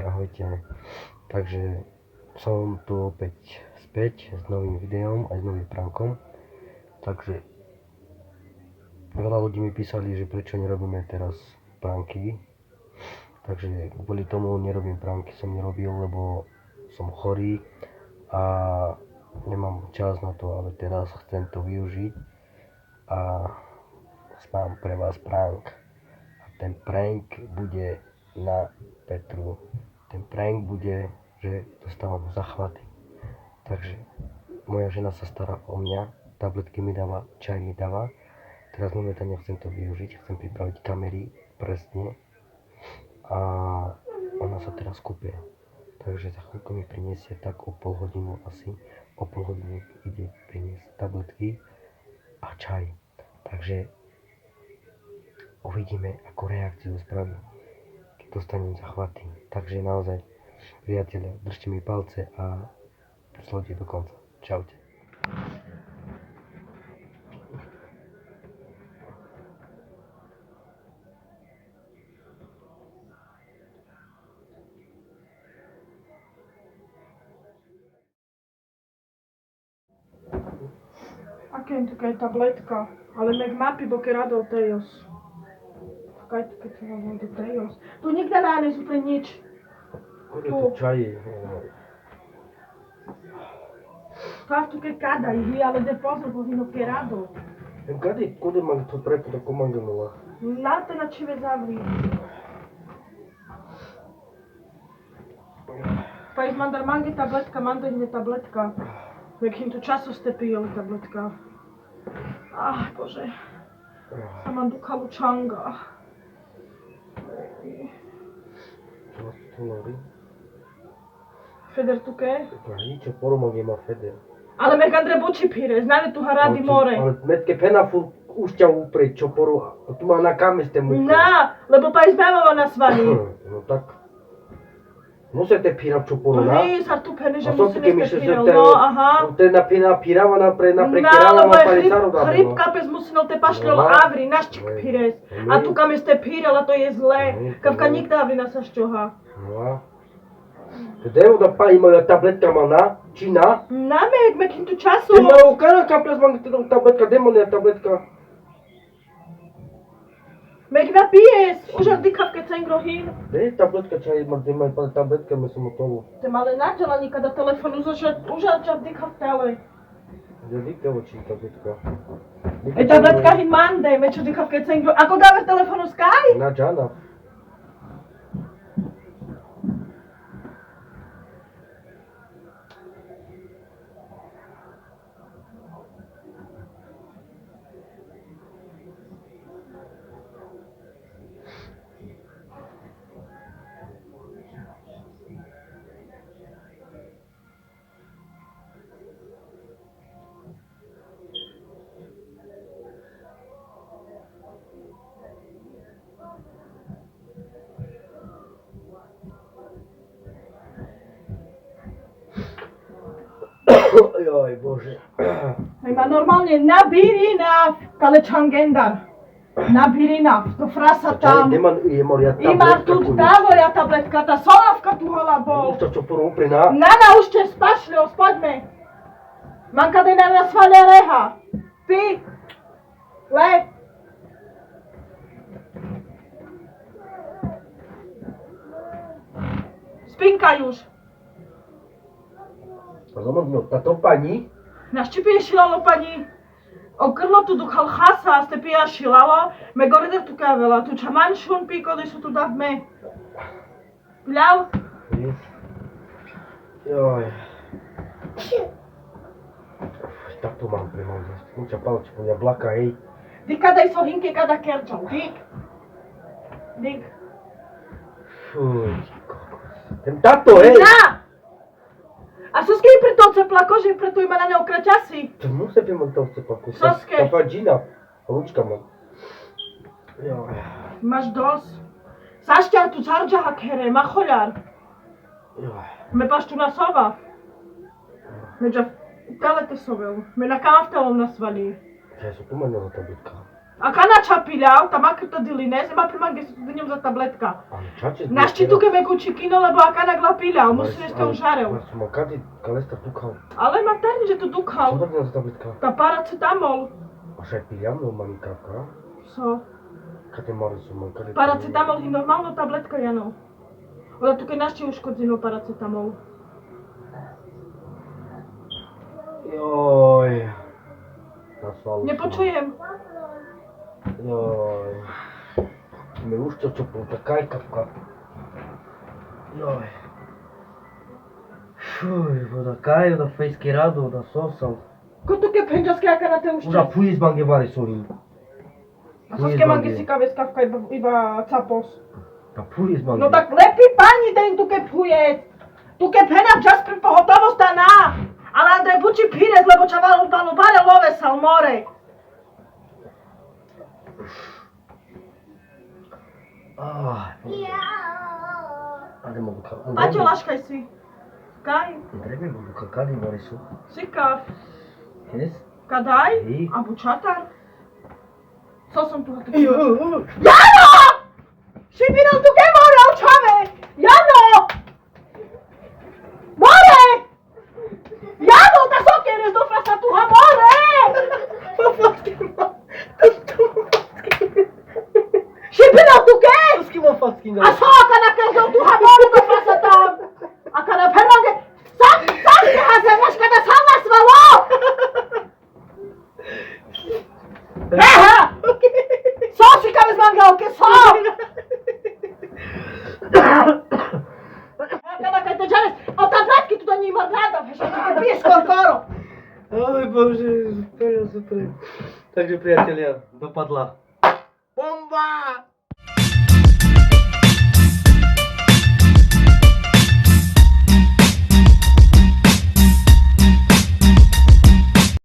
ahojte. Takže som tu opäť späť s novým videom aj s novým prankom. Takže veľa ľudí mi písali, že prečo nerobíme teraz pranky. Takže kvôli tomu nerobím pranky, som nerobil, lebo som chorý a nemám čas na to, ale teraz chcem to využiť a mám pre vás prank. A ten prank bude na Petru. Ten prank bude, že dostávam zachvaty. Takže moja žena sa stará o mňa, tabletky mi dáva, čaj mi dáva. Teraz momentálne chcem to využiť, chcem pripraviť kamery presne. A ona sa teraz kúpe. Takže za chvíľku mi priniesie tak o pol hodinu asi. O pol hodiny ide priniesť tabletky a čaj. Takže uvidíme, akú reakciu spraví, keď dostanem zachvaty. Takže naozaj, priatelia, držte mi palce a sledujte do konca. Čaute. Aké je taká tabletka? Ale nek mapi, bo ke radol tejos. Kaj to keď sa vám do tejos? Tu nikde náne sú pre nič. Kode to čaj? Kav tu keď kada i ale de pozor bo vino ke radol. Kode mám to prepo tako manganula? Na to na čive zavri. Pa iz mandar mangi tabletka, mandar nie tabletka. Jakým tu času ste pijeli tabletka. Bože. Sama duka lučanga. Čo hovorí? Feder tu ke? Ničo poromog má Feder. Ale mek Andre buči pire, znane tu haradi more. Ale metke penaful ušťa upre čoporu. A tu má na kame ste mu. Na, lebo pa izbavava na svani. No tak. Musíte pírať čoporu, na? Hej, sa tu pene, že A so musíme myslíš, ste že pírali. No, aha. to je napírava na Na, prekierala lebo na je parisaru dávno. chrypka pes musino te paštrel No. avri, naščik pires. A tu kam ste pírala, to je zlé. Kavka nikda avri nas šťoha. No a? Kde je da pa imala tabletka má na? Či na? Na mek im tu času. Ty ma ukara kaples mám tabletka, demonia tabletka. Mek napijes, už ak dikavke cengrohin. Kde je tabletka, čaj má, kde má tabletka, my som hotovo. Te male nađela nikada telefonu, už ak dikavke ale. Kde dikavo či tabletka? Tabletka hin mande, mečo dikavke cengro. Ako dávaš telefonu skaj? Na džana. Joj, Bože. Ima normalne nabirina kalečangendar. Nabirina, to frasa tam. Nemam, ja Ima tu tavoja tabletka, ta solavka tu hola bol. Ušta čo poru upri na? Nana už te spašlio, spoďme. Manka de na svalia reha. Pi. Le. Spinkaj už. Rozumiem, táto pani? Naštěpě šilalo paní. O grlo tu duchal chasa, ste pija šilalo. Me gore der tu kavela, tu čaman šun piko, da su tu davme. Pljal? Joj. Tak to mám premôžnosť. Muča palčku, mňa blaka, hej. Dik kada iso hinke kada kerčal, dik. Dik. Fuj, kokos. Ten tato, hej! Na! A soske i pre to cepla kože, pre tu ima na ne okračasi. To musím mať to vcepaku. Soske. Tá fadžina. Ručka mám. Joj. Maš dos. Sašťa tu čarđaha kere, ma choľar. Joj. Me paš tu nasova. Međa kalete sovel. Me na kaftalom nasvali. Ja som tu mám nová tabletka. A kana čapíľal, tam ako to dilinez, má prima, kde sú tu dňom za tabletka. Ale čače... Našti tu keme kučikino, lebo a kana glapíľal, musíme s tou žarev. Ale som mal kady kalesta tukal. Ale má terni, že to Čo duchal. tak za tabletka? Ta paracetamol. A však piliam, no mám kávka. So. Kade mali som mal kade... Paracetamol je normálna tabletka, Jano. Ona tu keď našti uškodzino paracetamol. Joj. Na svalu. Nepočujem. Joj. Mi už to čo bol, taká kávka. Joj. Fuj, voda kaj, da fejski rado, da sosal. Ko tu ke penđaske aka na te Už a ušče? puj izbange mali solim. A soske mangi si kave skavka iba capos. Da puj izbange. No tak lepi pani den tu ke puje. Tu ke pena čas pri pohotovost a na. Ale Andrej buči pires, lebo ča valu bare love salmore. Ale mogu kao... Paťo, laškaj si. Kaj? Andrej mi mogu kakali mali su. Sikav. Jes? Kadaj? I? A bučatar? Co som tu hatu? Jo! Jano! Šipinal tu ke more, očave! Jano! More! Jano, ta sokieres do frasa tu ha more! Šipinal tu ke? Ruski ma faskin A so, aka na kezo tu ha more do frasa tam! Aka na permange... Sam ke ha se neš kada sam nasvalo! Eha! So si kave zmangalke, so! Kada kaj te džanes, o tabletki tu da njima rada, veš, ti ke piješ korkoro. Oj Bože, super, super. Takže priatelia, dopadla. Bomba!